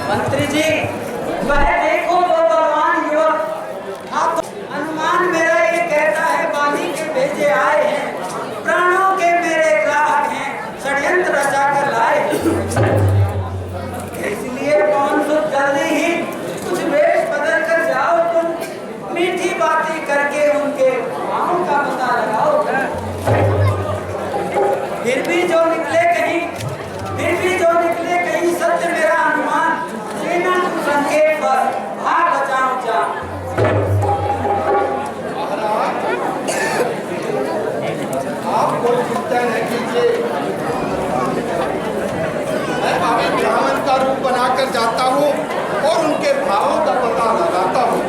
मंत्री जी, वह देखो वो बलवान युवक। अनुमान मेरा ये कहता है बाली के भेजे आए हैं, प्राणों के मेरे ग्राहक हैं, षड्यंत्र रचा कर लाए हैं। इसलिए कौन सो जल्दी ही कुछ वेश बदल कर जाओ, तुम मीठी बातें करके उनके भावों का पता लगाओ। फिर भी जो निकले कहीं सत्य मेरा अनुमान, सेना संकेत पर भाग बचाऊं जा। आप कोई चिंता नहीं कीजिए, मैं अभी ब्राह्मण का रूप बनाकर जाता हूँ और उनके भावों का पता लगाता हूँ।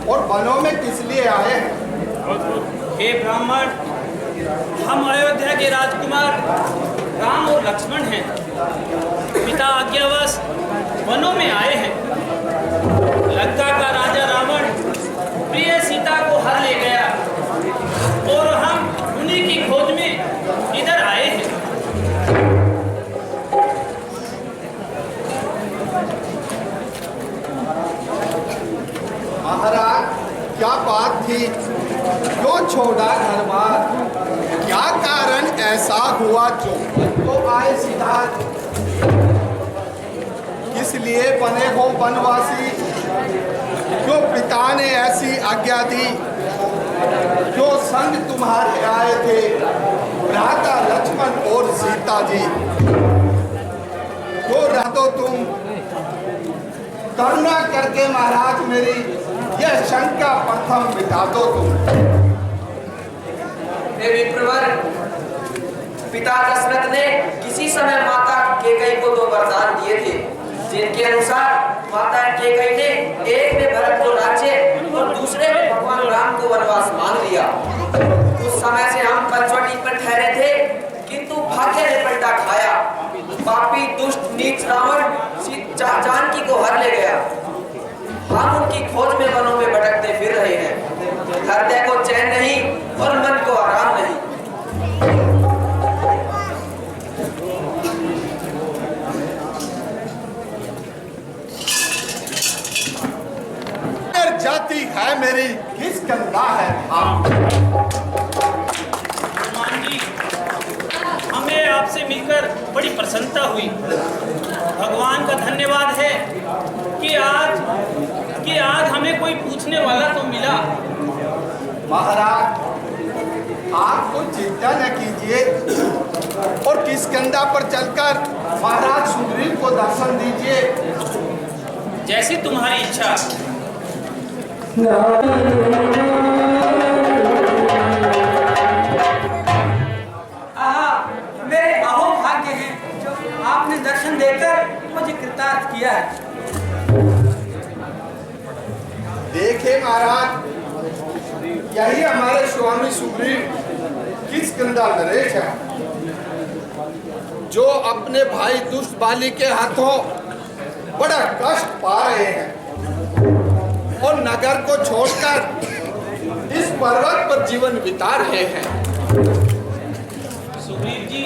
और वनों में किस लिए आए हैं? हे ब्राह्मण, हम अयोध्या के राजकुमार राम और लक्ष्मण हैं। पिता आज्ञावश वनों में आए हैं। लंका का राजा रावण प्रिय सीता को हर ले गया और हम उन्हीं की खोज में इधर आए हैं। महाराज, क्या बात थी? क्यों छोड़ा घर बार? क्या कारण ऐसा हुआ जो तो आए सिद्धार्थ? किस लिए बने हो वनवासी? क्यों पिता ने ऐसी आज्ञा दी? जो संग तुम्हारे आए थे भ्राता लक्ष्मण और सीता जी, तो रह दो तुम। करुणा करके महाराज मेरी यह शंका प्रथम मिटा दो तुम। विप्रवर, पिता दशरथ ने किसी समय माता कैकेयी को 2 वरदान दिए थे, जिनके अनुसार माता कैकेयी ने एक में भरत को राज्य और दूसरे में भगवान राम को वनवास मांग लिया। उस समय से हम पंचवटी पर ठहरे थे, किंतु भाग्य ने पलटा खाया। पापी दुष्ट नीच रावण जानकी को हर ले गया। हम उनकी खोज में वनों में भटकते फिर रहे हैं। हृदय को चैन नहीं और मन को आराम नहीं। जाति है मेरी, किस कंधा है आप? हनुमान जी, हमें आपसे मिलकर बड़ी प्रसन्नता हुई। भगवान का धन्यवाद है कि आज हमें कोई पूछने वाला तो मिला। महाराज, आप को चिंता न कीजिए और किष्किंधा पर चलकर महाराज सुग्रीव को दर्शन दीजिए। जैसी तुम्हारी इच्छा। मेरे अहो भाग्य हैं जो आपने दर्शन देकर मुझे कृतार्थ किया है। देखे महाराज, यही हमारे स्वामी सुग्रीव किष्किंधा नरेश है, जो अपने भाई दुष्ट बाली के हाथों बड़ा कष्ट पा रहे हैं और नगर को छोड़कर इस पर्वत पर जीवन बिता रहे हैं। सुग्रीव जी,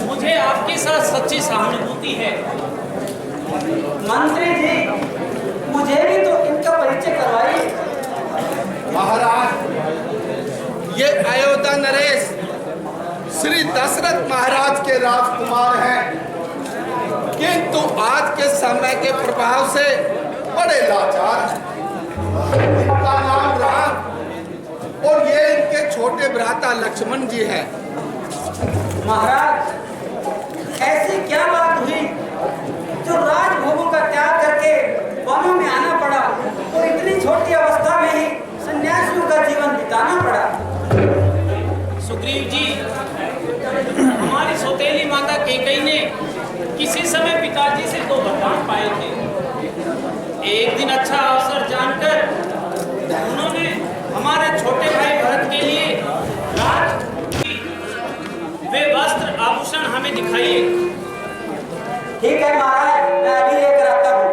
मुझे आपके साथ सच्ची सहानुभूति है। मंत्री जी, मुझे भी तो इनका परिचय करवाइए। महाराज, ये अयोध्या नरेश श्री दशरथ महाराज के राजकुमार हैं, किंतु आज के समय के प्रभाव से बड़े भ्राता लक्ष्मण जी हैं। महाराज, ऐसी क्या बात हुई जो राजभोगों का त्याग करके वनों में आना पड़ा और इतनी छोटी अवस्था में ही सन्यासियों का जीवन बिताना पड़ा? सुग्रीव जी, हमारी सौतेली माता कैकेयी ने किसी समय पिताजी से 2 वरदान पाए थे। एक दिन अच्छा अवसर जानकर उन्होंने हमारे छोटे भाई भरत के लिए वे वस्त्र आभूषण हमें दिखाइए। ठीक है महाराज, मैं अभी लेकर आता हूँ।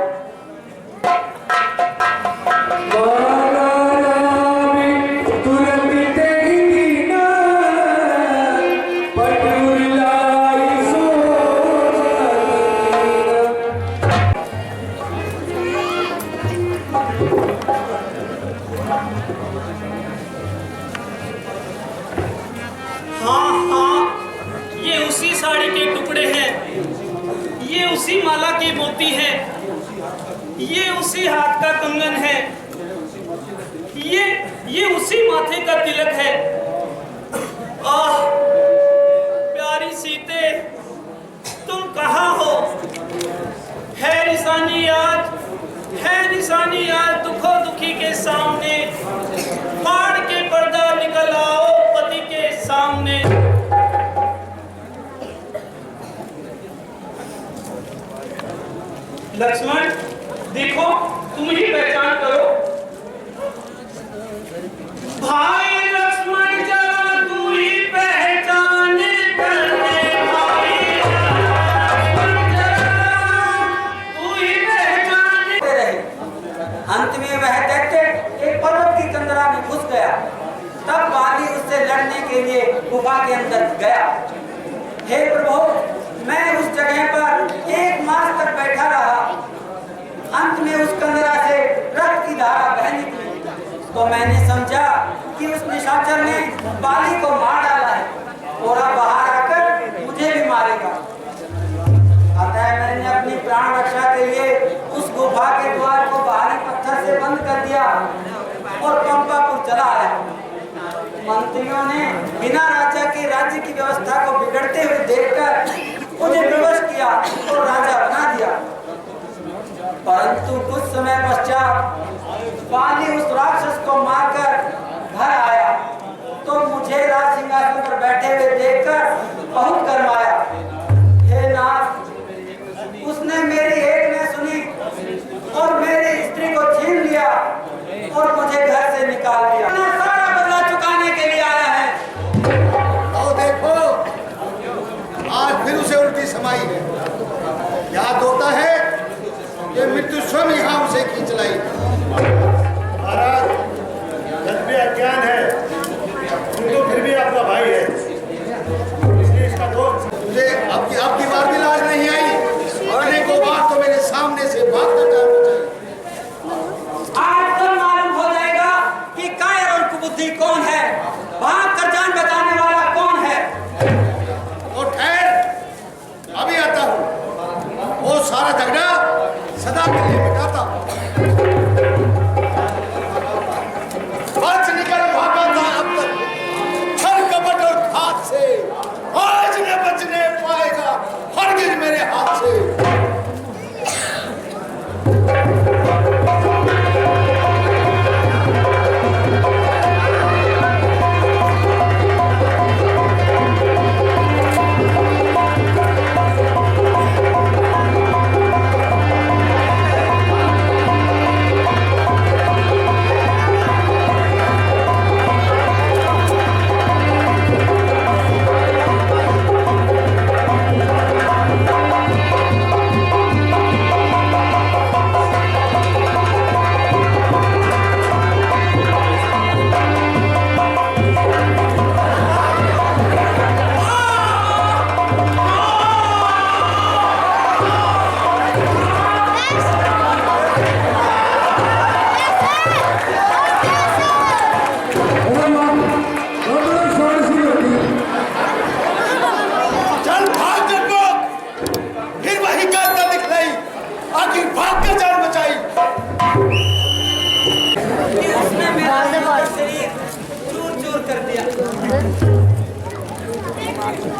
उसी माला के मोती हैं, ये उसी हाथ का कंगन है, ये उसी माथे का तिलक है। आह प्यारी सीते, तुम कहाँ हो? है निशानी आज दुखों दुखी के सामने, फाड़ के पर्दा निकल आओ पति के सामने। लक्ष्मण देखो, तुम ही पहचान करो। भाई लक्ष्मण जरा तू ही पहचान करने, भाई लक्ष्मण जरा तू ही पहचान। अंत में वह दैत्य एक पर्वत की कंदरा में घुस गया। तब बाली उससे लड़ने के लिए गुफा के अंदर गया। हे प्रभु, मैं उस जगह पर 1 मास तक बैठा रहा। अंत में उस कंदरा से रक्त की धारा बह निकली तो मैंने समझा कि उस निशाचर ने बाली को मार डाला है और अब बाहर आकर मुझे भी मारेगा। अतः मैंने अपनी प्राण रक्षा के लिए उस गुफा के द्वार को बाहरी पत्थर से बंद कर दिया और पंपापुर चला आया। मंत्रियों ने बिना राजा के राज्य की व्यवस्था को बिगड़ते हुए देखकर मुझे विवश किया और राजा बना दिया। परंतु कुछ समय पश्चात बाली उस राक्षस को मारकर घर आया तो मुझे राज सिंहासन पर बैठे हुए देखकर बहुत गर्माया। हे नाथ, उसने मेरी एक न सुनी और मेरी स्त्री को छीन लिया और मुझे घर से निकाल दिया। सारा बदला चुकाने के लिए आया है। और देखो, आज फिर उसे उल्टी समाई है। याद होता है कि मृत्यु स्वयं यहाँ उसे खींच लाई। महाराज, अज्ञान है, उनको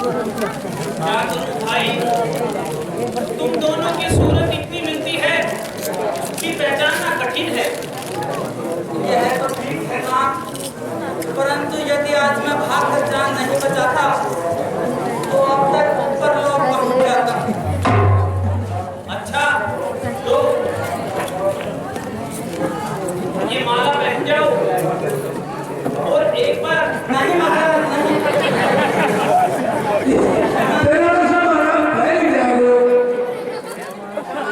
क्या करूं भाई, तुम दोनों की सूरत इतनी मिलती है कि पहचानना कठिन है। यह तो ठीक है ना, परंतु यदि आज मैं भाग कर जान नहीं बचाता तो अब तक ऊपर लोग पहुंच जाता। अच्छा लो, ये माला पहन जाओ और एक बार नहीं महाराज नहीं, क्षमा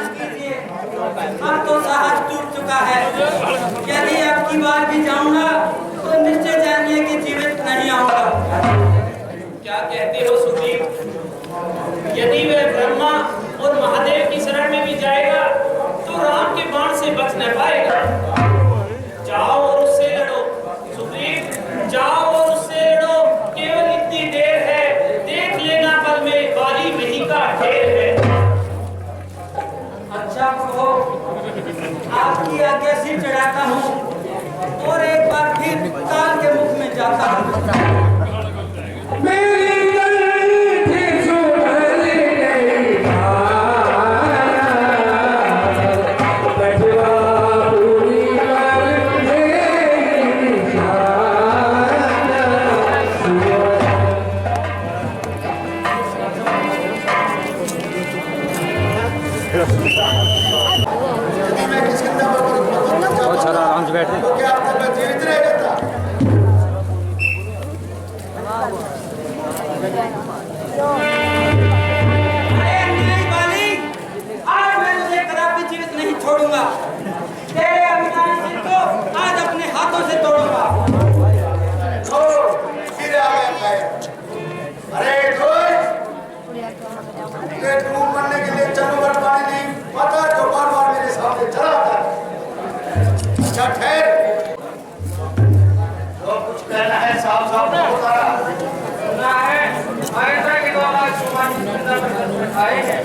कीजिए, अब तो साहस टूट चुका है। यदि अब की बार भी जाऊंगा तो निश्चय जानिए कि जीवित नहीं आऊंगा। क्या कहते हो सुग्रीव? यदि वह ब्रह्मा और महादेव की शरण में भी जाएगा तो राम के बाण से बच न पाएगा। जाओ और उससे लड़ो सुग्रीव, जाओ और उससे लड़ो। केवल इतनी देर है, देख लेना पल में बाली वही का ढेर है। अच्छा प्रभु, आपकी आज्ञा सिर चढ़ाता हूँ और एक बार फिर काल के मुख में जाता हूँ। तो क्या अब तक मैं जीवित रह जाता? अरे नहीं बाली, आज मैं तुझे कदापि जीवित नहीं छोड़ूंगा। तेरे अभिमानी सिर को आज अपने हाथों से तोड़ूंगा। फिर आ गए। अरे ये डूब मरने के लिए चलो भर पानी नहीं पता जो बार बार मेरे सामने चला आता है। अच्छा ठहर, तो कुछ कहना है? साफ साफ बता रहा सुना है महेंद्र के द्वारा सुमन आए हैं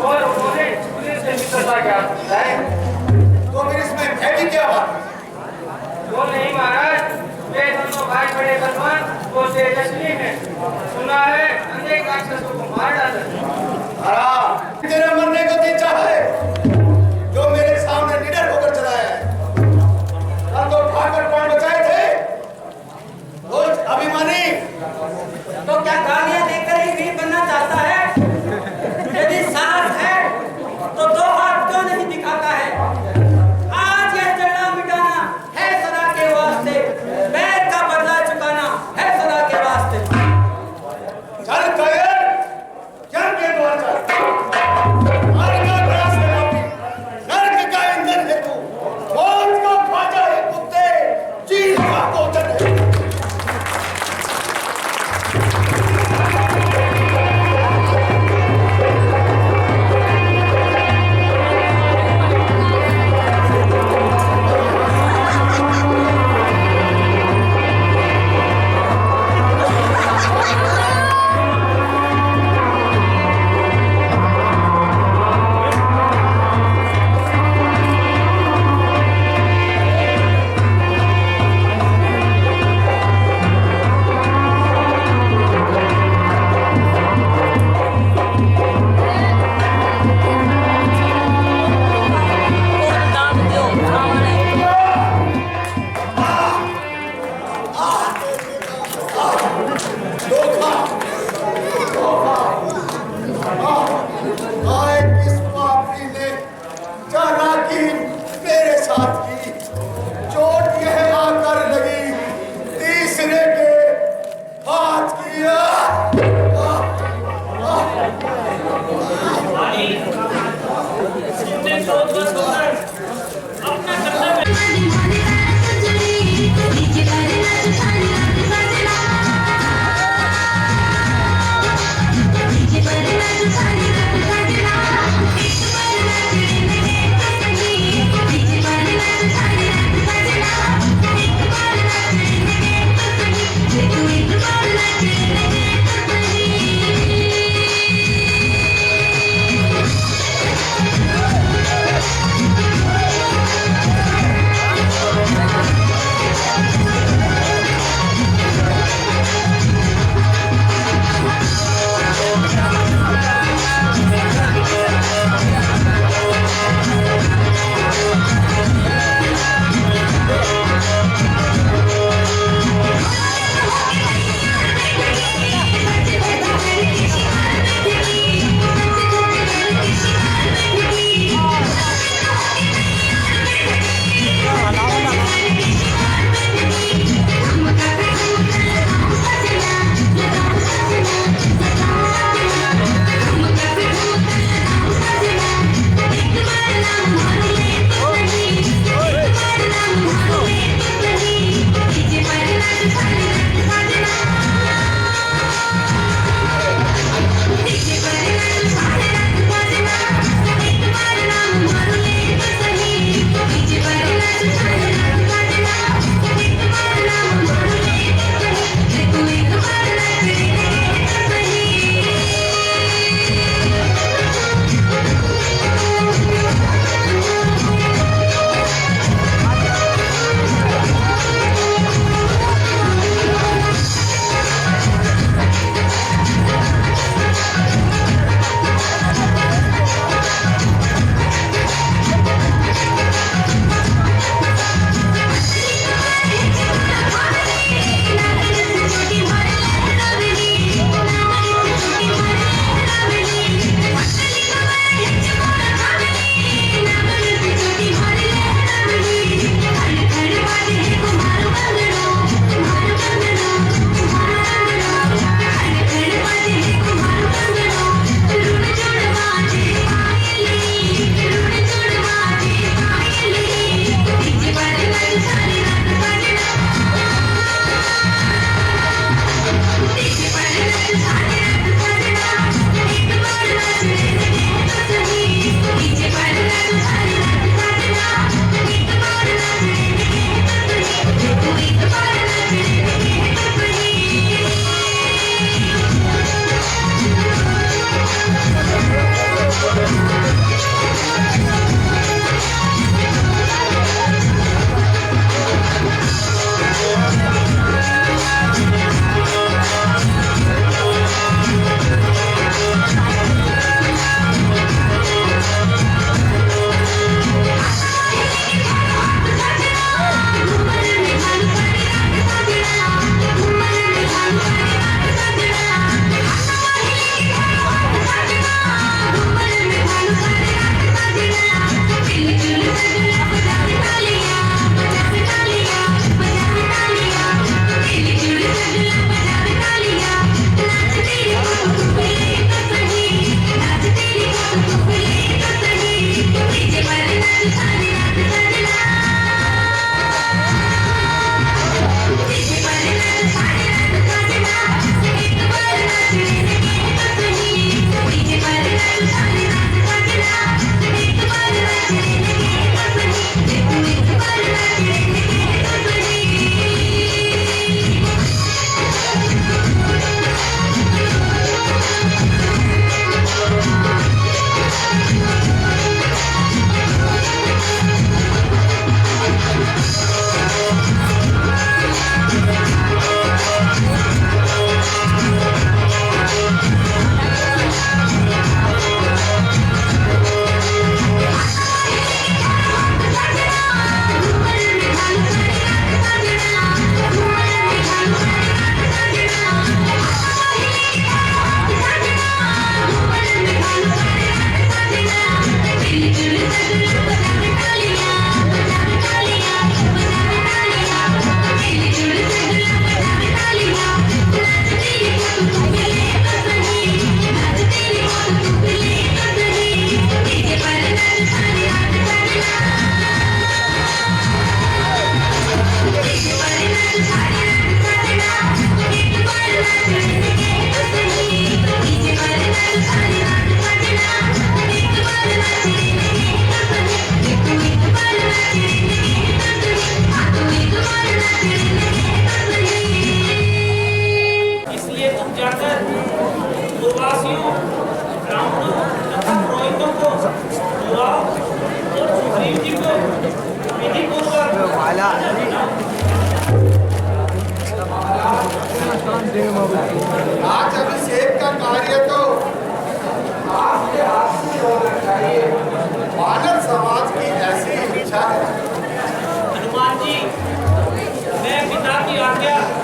और उन्होंने पुलिस से मित्रता ज्ञात की है। तो फिर इसमें भेदी क्या बात? वो नहीं महाराज, वे दोनों भाई बड़े बलवान वो तेजस्वी हैं। सुना है अनेक राक्षसों को मार डाला। तेरे मरने को जी चाहे जो मेरे सामने निडर होकर चला है। कल तो भागकर प्राण बचाए थे। रोज अभिमानी तो क्या गालियां देकर ही वीर बनना चाहता है? यदि साहस है तो दो हाथ क्यों नहीं दिखाता है? आज यह झगड़ा मिटाना है सदा के वास्ते, बैर का बदला चुकाना है सदा के वास्ते। चल कायर, चल के द्वार चल। मार का प्रयास कर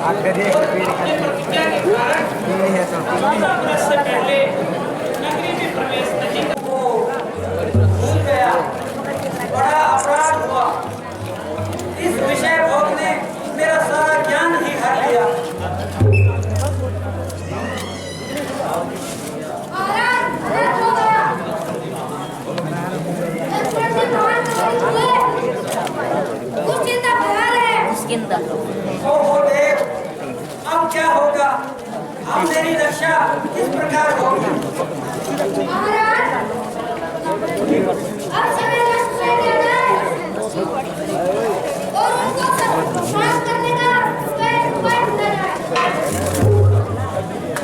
अपनी प्रतिज्ञा के कारण 14 वर्ष से पहले नगरी में प्रवेश नहीं कर वो भूल गया, बड़ा अपराध हुआ। इस विषय भोग ने मेरा सारा ज्ञान ही हर लिया। ओहो देव, अब क्या होगा? अब मेरी रक्षा किस प्रकार होगी?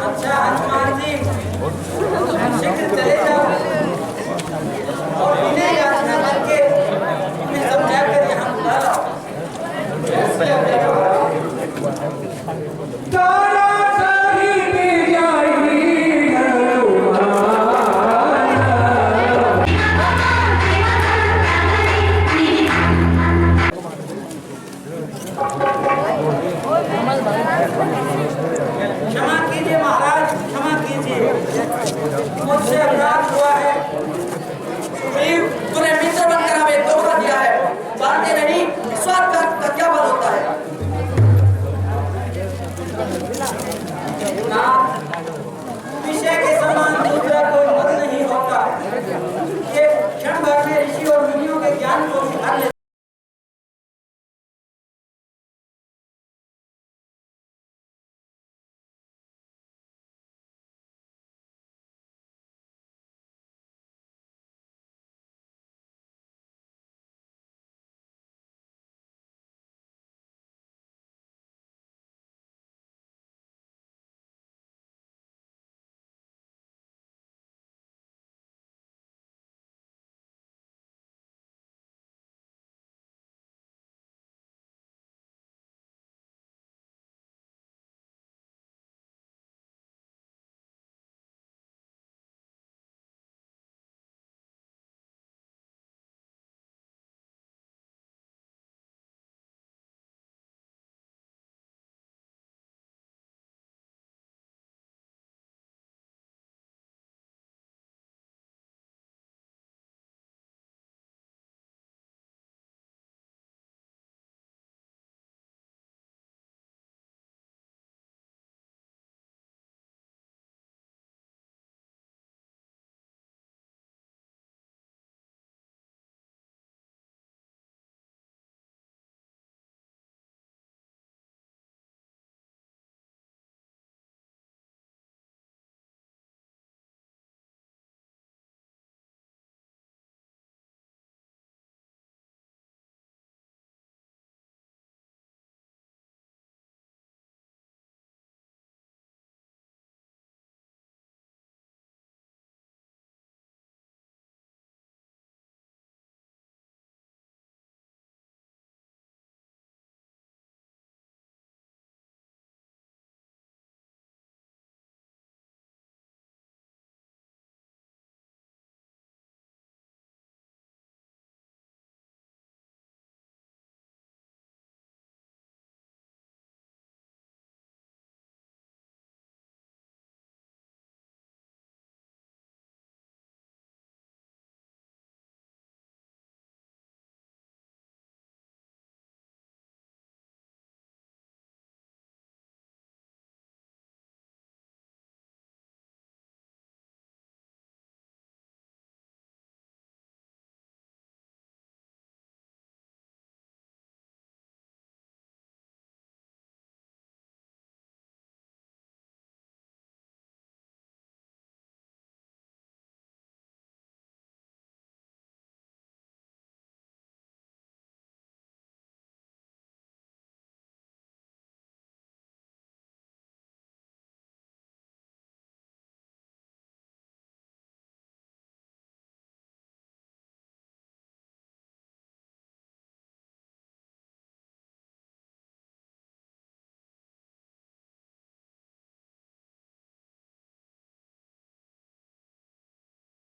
अच्छा हनुमान जी, शीघ्र चले जाओ और बिना याचना करके उन्हें समझा कर यहाँ बुला लाओ। क्षमा कीजिए महाराज, क्षमा कीजिए, मुझसे अपराध हुआ है। सुग्रीव, तूने मित्र बनकर हमें धोखा दिया है। जानते नहीं विश्वासघात का क्या बल होता है। नाथ, विषय के समान दूसरा कोई मत नहीं होता। ये क्षण भर में ऋषि और मुनियों के ज्ञान को भी हर ले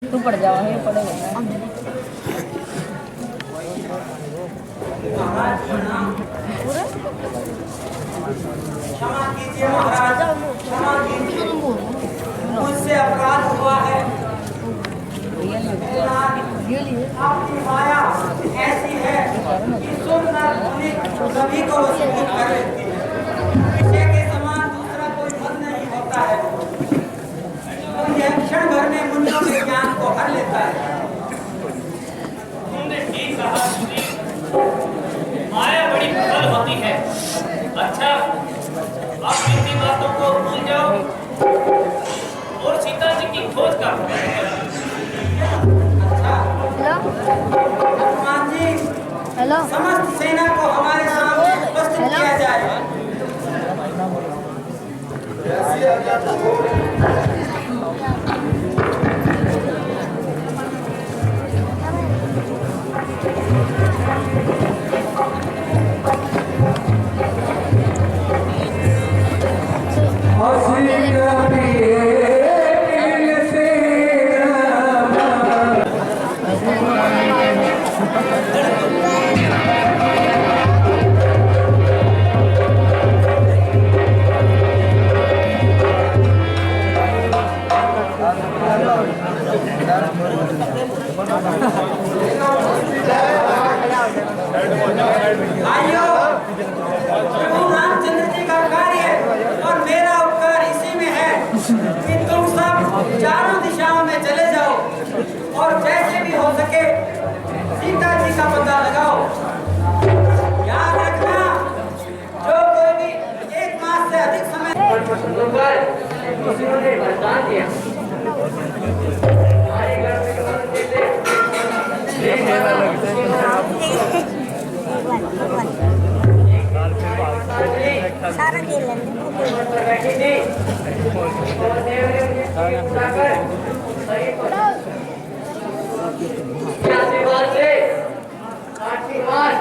तू पड़ जाओ, पड़ेगा। महाराज प्रणाम। क्षमा कीजिए महाराज, क्षमा कीजिए, मुझसे अपराध हुआ है। आपकी माया ऐसी है कि सुंदर सभी को वशीभूत कर लेती है। विषय के समान दूसरा कोई पद नहीं होता है और यह क्षण भर में मुंडों के ज्ञान को हर लेता है। तुमने ठीक कहा श्री, माया बड़ी प्रबल होती है। अच्छा, आप बीती बातों को भूल जाओ और सीता जी की खोज का हनुमान जी, हेलो समस्त सेना को हमारे सामने उपस्थित किया जाए। भाइयों, प्रभु रामचंद्र जी का कार्य और मेरा उपकार इसी में है कि तुम सब चारों दिशाओं में चले जाओ और जैसे भी हो सके सीता जी का पता लगाओ। याद रखना, जो कोई भी 1 मास से अधिक समय किसी ने वरदान दिया हमारे घर में कौन देते सारा खेल बैठी थी और देव ने पूरा कर आशीर्वाद से आशीर्वाद